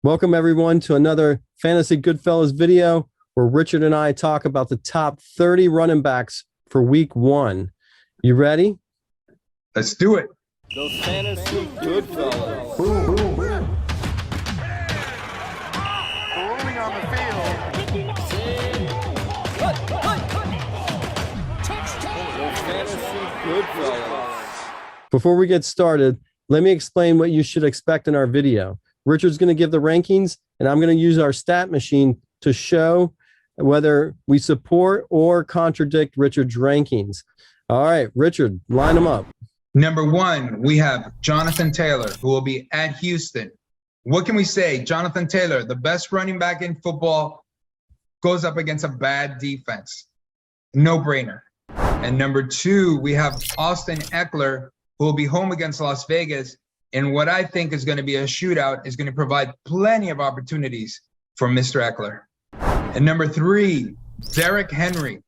Welcome, everyone, to another Fantasy Goodfellas video where Richard and I talk about the top 30 running backs for week one. You ready? Let's do it. The Fantasy Goodfellas. Boom, boom, boom. Rolling on the field. The Fantasy Goodfellas. Before we get started, let me explain what you should expect in our video. Richard's going to give the rankings, and I'm going to use our stat machine to show whether we support or contradict Richard's rankings. All right, Richard, line them up. Number one, we have Jonathan Taylor, who will be at Houston. What can we say? Jonathan Taylor, the best running back in football, goes up against a bad defense. No brainer. And number two, we have Austin Eckler, who will be home against Las Vegas. And what I think is going to be a shootout is going to provide plenty of opportunities for Mr. Eckler. And number three, Derrick Henry,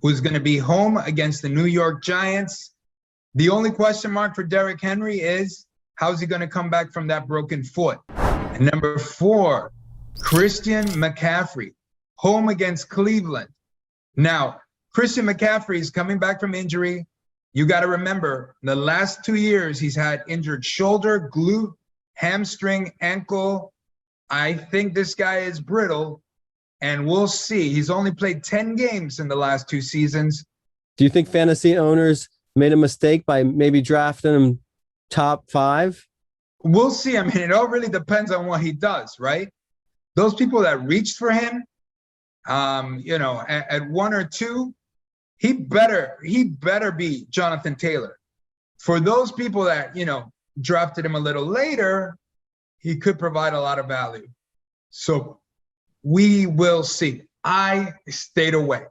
who's going to be home against the New York Giants. The only question mark for Derrick Henry is, how's he going to come back from that broken foot? And number four, Christian McCaffrey, home against Cleveland. Now, Christian McCaffrey is coming back from injury. You got to remember, the last 2 years, he's had injured shoulder, glute, hamstring, ankle. I think this guy is brittle, and we'll see. He's only played 10 games in the last 2 seasons. Do you think fantasy owners made a mistake by maybe drafting him top 5? We'll see. I mean, it all really depends on what he does, right? Those people that reached for him, at 1 or 2, he better be Jonathan Taylor. For those people that, drafted him a little later, he could provide a lot of value. So we will see. I stayed away.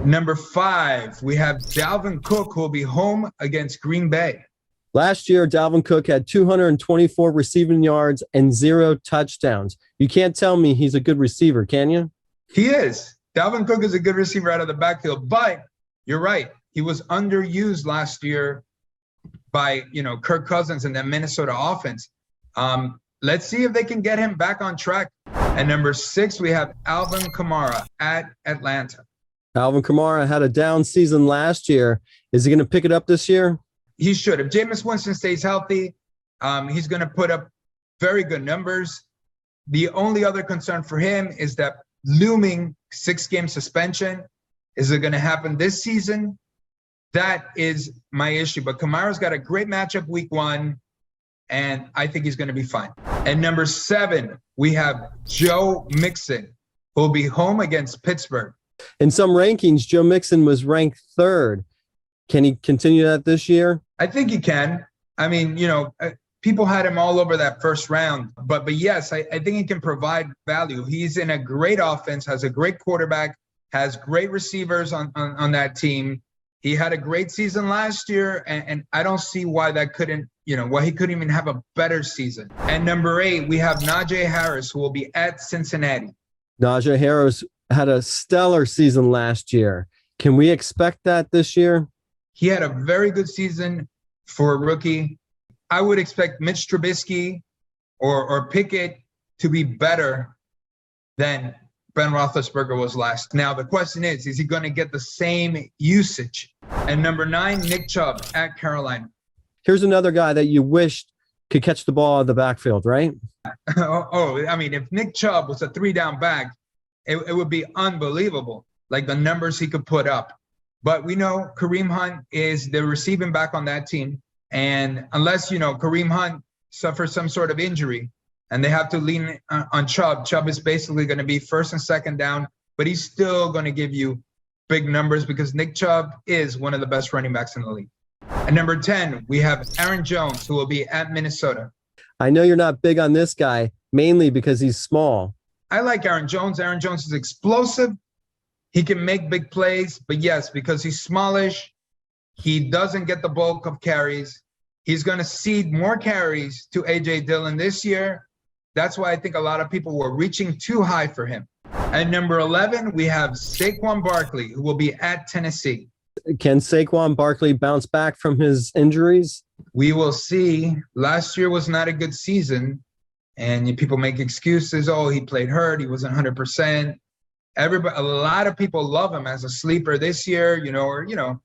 Number 5, we have Dalvin Cook, who will be home against Green Bay. Last year, Dalvin Cook had 224 receiving yards and 0 touchdowns. You can't tell me he's a good receiver, can you? He is. Dalvin Cook is a good receiver out of the backfield, but you're right. He was underused last year by, Kirk Cousins and the Minnesota offense. Let's see if they can get him back on track. And number 6, we have Alvin Kamara at Atlanta. Alvin Kamara had a down season last year. Is he going to pick it up this year? He should. If Jameis Winston stays healthy, he's going to put up very good numbers. The only other concern for him is that looming 6-game suspension. Is it going to happen this season? That is my issue. But Kamara's got a great matchup week 1, and I think he's going to be fine. And number 7, we have Joe Mixon, who will be home against Pittsburgh. In some rankings, Joe Mixon was ranked 3rd. Can he continue that this year? I think he can. I mean, people had him all over that first round. But yes, I think he can provide value. He's in a great offense, has a great quarterback, has great receivers on that team. He had a great season last year, and I don't see why that couldn't, why he couldn't even have a better season. And number 8, we have Najee Harris, who will be at Cincinnati. Najee Harris had a stellar season last year. Can we expect that this year? He had a very good season for a rookie. I would expect Mitch Trubisky or Pickett to be better than Ben Roethlisberger was last. Now, the question is he going to get the same usage? And number 9, Nick Chubb at Carolina. Here's another guy that you wished could catch the ball out of the backfield, right? I mean, if Nick Chubb was a 3-down back, it would be unbelievable, like the numbers he could put up. But we know Kareem Hunt is the receiving back on that team. And unless, Kareem Hunt suffers some sort of injury and they have to lean on Chubb, Chubb is basically going to be 1st and 2nd down, but he's still going to give you big numbers because Nick Chubb is one of the best running backs in the league. And number 10, we have Aaron Jones, who will be at Minnesota. I know you're not big on this guy, mainly because he's small. I like Aaron Jones. Aaron Jones is explosive. He can make big plays, but yes, because he's smallish, he doesn't get the bulk of carries. He's going to cede more carries to A.J. Dillon this year. That's why I think a lot of people were reaching too high for him. At number 11, we have Saquon Barkley, who will be at Tennessee. Can Saquon Barkley bounce back from his injuries? We will see. Last year was not a good season. And people make excuses. Oh, he played hurt. He wasn't 100%. Everybody, a lot of people love him as a sleeper this year, or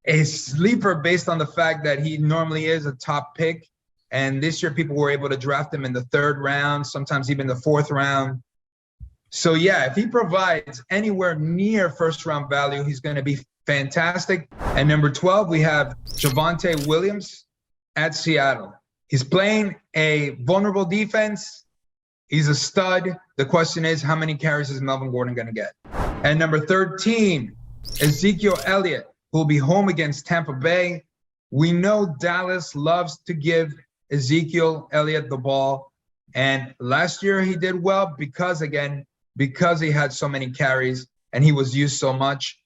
a sleeper based on the fact that he normally is a top pick. And this year, people were able to draft him in the 3rd round, sometimes even the 4th round. So, yeah, if he provides anywhere near first-round value, he's going to be fantastic. And number 12, we have Javonte Williams at Seattle. He's playing a vulnerable defense. He's a stud. The question is, how many carries is Melvin Gordon going to get? And number 13, Ezekiel Elliott, who will be home against Tampa Bay. We know Dallas loves to give Ezekiel Elliott the ball. And last year he did well because he had so many carries and he was used so much.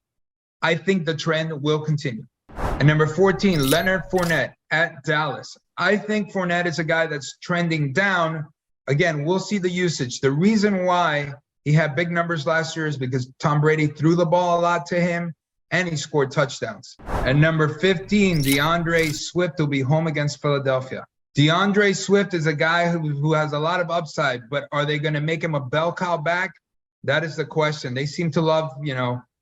I think the trend will continue. And number 14, Leonard Fournette at Dallas. I think Fournette is a guy that's trending down. Again, we'll see the usage. The reason why he had big numbers last year is because Tom Brady threw the ball a lot to him and he scored touchdowns. And number 15, DeAndre Swift will be home against Philadelphia. DeAndre Swift is a guy who has a lot of upside, but are they going to make him a bell cow back? That is the question. They seem to love,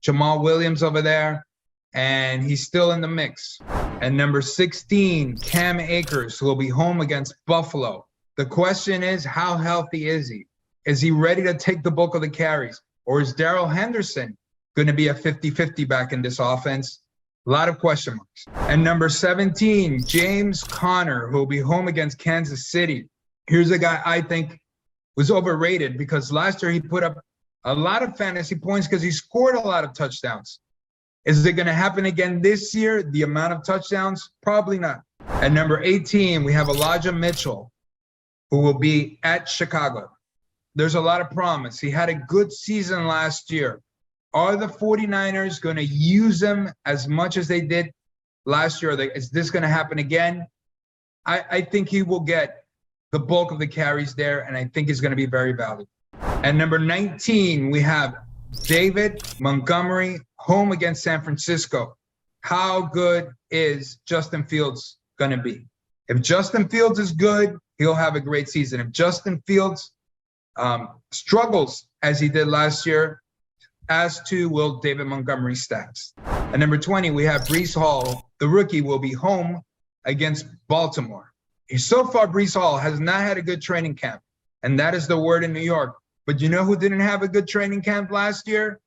Jamal Williams over there, and he's still in the mix. And number 16, Cam Akers, who will be home against Buffalo. The question is, how healthy is he? Is he ready to take the bulk of the carries? Or is Darrell Henderson going to be a 50-50 back in this offense? A lot of question marks. And number 17, James Conner, who will be home against Kansas City. Here's a guy I think was overrated because last year he put up a lot of fantasy points because he scored a lot of touchdowns. Is it going to happen again this year? The amount of touchdowns? Probably not. At number 18, we have Elijah Mitchell, who will be at Chicago. There's a lot of promise. He had a good season last year. Are the 49ers going to use him as much as they did last year? Is this going to happen again? I think he will get the bulk of the carries there, and I think he's going to be very valuable. At number 19, we have David Montgomery home against San Francisco. How good is Justin Fields going to be? If Justin Fields is good, he'll have a great season. If Justin Fields struggles as he did last year, as to will David Montgomery's stats. At number 20, we have Breece Hall. The rookie will be home against Baltimore. So far, Breece Hall has not had a good training camp, and that is the word in New York. But you know who didn't have a good training camp last year?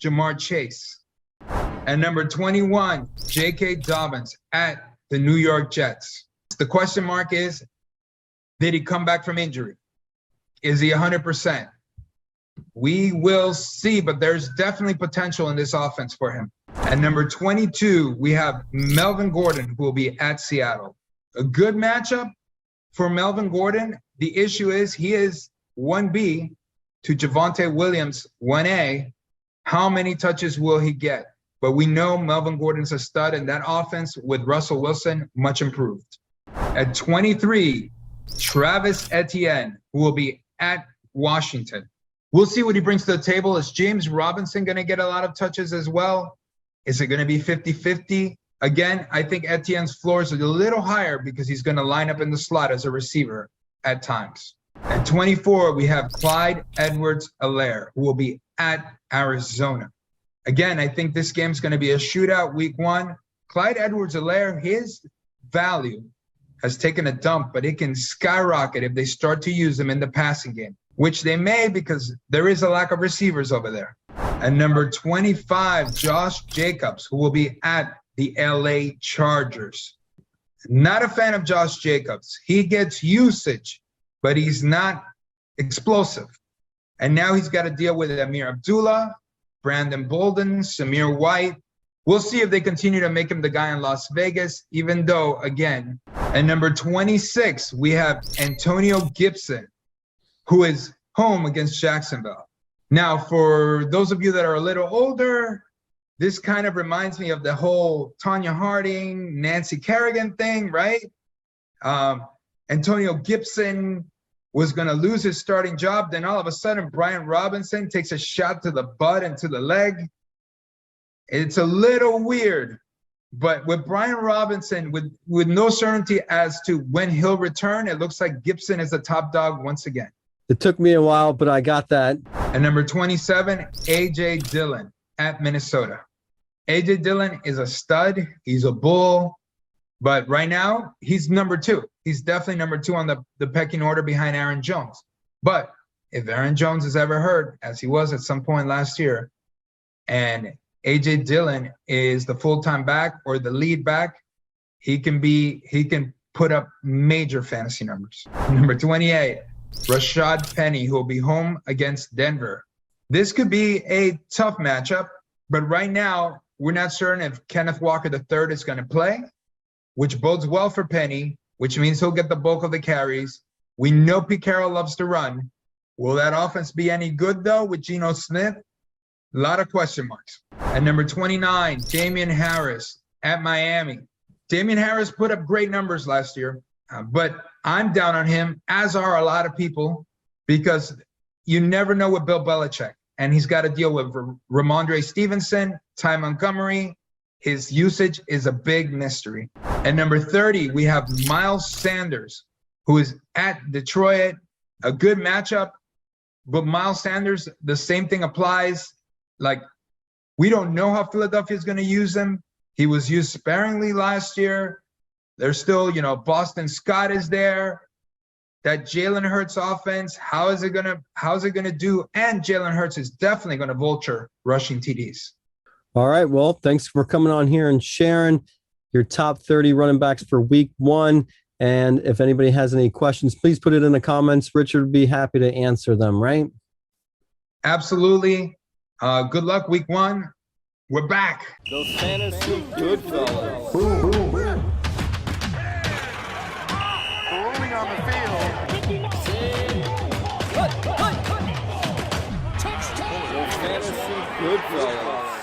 Jamar Chase. At number 21, J.K. Dobbins at the New York Jets. The question mark is, did he come back from injury? Is he 100%? We will see, but there's definitely potential in this offense for him. At number 22, we have Melvin Gordon, who will be at Seattle. A good matchup for Melvin Gordon. The issue is he is 1B to Javonte Williams 1A. How many touches will he get? But we know Melvin Gordon's a stud, and that offense with Russell Wilson, much improved. At 23, Travis Etienne, who will be at Washington. We'll see what he brings to the table. Is James Robinson going to get a lot of touches as well? Is it going to be 50-50? Again, I think Etienne's floor is a little higher because he's going to line up in the slot as a receiver at times. At 24, we have Clyde Edwards-Helaire, who will be at Arizona. Again, I think this game's going to be a shootout week 1. Clyde Edwards-Helaire, his value has taken a dump, but it can skyrocket if they start to use him in the passing game, which they may because there is a lack of receivers over there. And number 25, Josh Jacobs, who will be at the LA Chargers. Not a fan of Josh Jacobs. He gets usage, but he's not explosive. And now he's got to deal with Amir Abdullah, Brandon Bolden, Samir White. We'll see if they continue to make him the guy in Las Vegas, even though, again, at number 26, we have Antonio Gibson, who is home against Jacksonville. Now, for those of you that are a little older, this kind of reminds me of the whole Tanya Harding, Nancy Kerrigan thing, right? Antonio Gibson was going to lose his starting job. Then all of a sudden, Brian Robinson takes a shot to the butt and to the leg. It's a little weird But with Brian Robinson, with no certainty as to when he'll return, it looks like Gibson is the top dog once again. It took me a while, but I got that. And number 27, A.J. Dillon at Minnesota. A.J. Dillon is a stud. He's a bull. But right now, he's number 2. He's definitely number 2 on the pecking order behind Aaron Jones. But if Aaron Jones is ever hurt, as he was at some point last year, and A.J. Dillon is the full-time back or the lead back, he can put up major fantasy numbers. Number 28, Rashaad Penny, who will be home against Denver. This could be a tough matchup, but right now, we're not certain if Kenneth Walker III is going to play, which bodes well for Penny, which means he'll get the bulk of the carries. We know Pete Carroll loves to run. Will that offense be any good, though, with Geno Smith? A lot of question marks. At number 29, Damien Harris at Miami. Damien Harris put up great numbers last year, but I'm down on him, as are a lot of people, because you never know with Bill Belichick. And he's got to deal with Ramondre Stevenson, Ty Montgomery. His usage is a big mystery. At number 30, we have Miles Sanders, who is at Detroit. A good matchup, but Miles Sanders, the same thing applies. Like, we don't know how Philadelphia is going to use him. He was used sparingly last year. There's still, Boston Scott is there. That Jalen Hurts offense, how's it gonna do? And Jalen Hurts is definitely going to vulture rushing TDs. All right. Well, thanks for coming on here and sharing your top 30 running backs for week 1. And if anybody has any questions, please put it in the comments. Richard would be happy to answer them, right? Absolutely. Good luck week 1. We're back. The Fantasy Goodfellas. rolling on the field. The Fantasy Goodfellas.